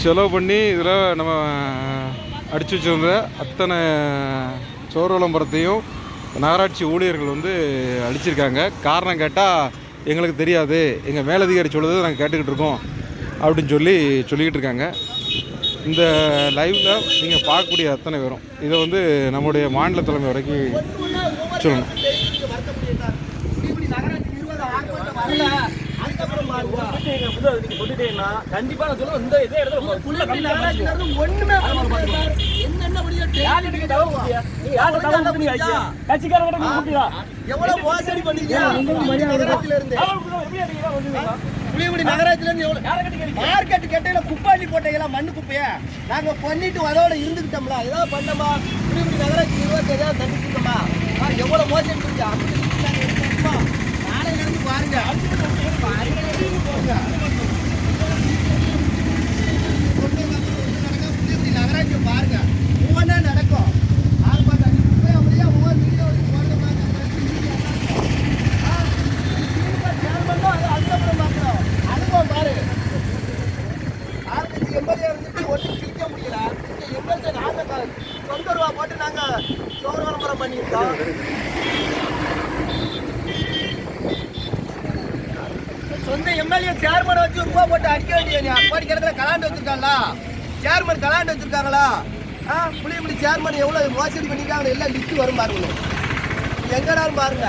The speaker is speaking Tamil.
செலவு பண்ணி இதில் நம்ம அடித்து வச்சுருந்த அத்தனை சோறு விளம்பரத்தையும் நகராட்சி ஊழியர்கள் வந்து அடிச்சிருக்காங்க. காரணம் கேட்டால் எங்களுக்கு தெரியாது, எங்கள் மேலதிகாரி சொல்லுறது நாங்கள் கேட்டுக்கிட்டு இருக்கோம் அப்படின்னு சொல்லிக்கிட்டு இருக்காங்க. இந்த லைவில் நீங்கள் பார்க்கக்கூடிய அத்தனை பேரும் இதை வந்து நம்முடைய மாநில தலைமை வரைக்கும் சொல்லணும். கண்டிப்பா நான் சொல்லுவேன், இந்த இதே இடத்துல புளியங்குடி நகராட்சியில இருந்து மார்க்கெட் கட்டையில குப்பாட்டி போட்டீங்களா மண்ணு குப்பைய நாங்க பண்ணிட்டு அதோட இருந்துக்கிட்டோம்ல, ஏதாவது பண்ணமா புளியங்குடி நகராட்சி நிர்வாகத்தை ஏதாவது தண்டிச்சுட்டோமா? எவ்வளவு மோசடி செஞ்சா நாளையில இருந்து பாருங்க. புளியங்குடி நகராட்சி பாருங்க, ஒவ்வொன்றா நடக்கும். எம்எல்ஏ இருந்துட்டு ஒன்றும் சிரிக்க முடியல. எம்எல்ஏ நாங்கள் சொந்த ரூபா போட்டு நாங்கள் சோறு விளம்பரம் பண்ணியிருக்கோம். சொந்த எம்எல்ஏ சேர்மனை வச்சு ரூபா போட்டு அடிக்க வேண்டிய அப்பாடி கிடத்துல கலாண்டு வச்சிருக்காங்களா? சேர்மன் கலாண்டு வச்சிருக்காங்களா? புளியங்குடி சேர்மன் எவ்வளோ மோசடி பண்ணியிருக்காங்க எல்லாம் லிஸ்ட்டு வரும் பாருங்க, எங்கடாலும் பாருங்க.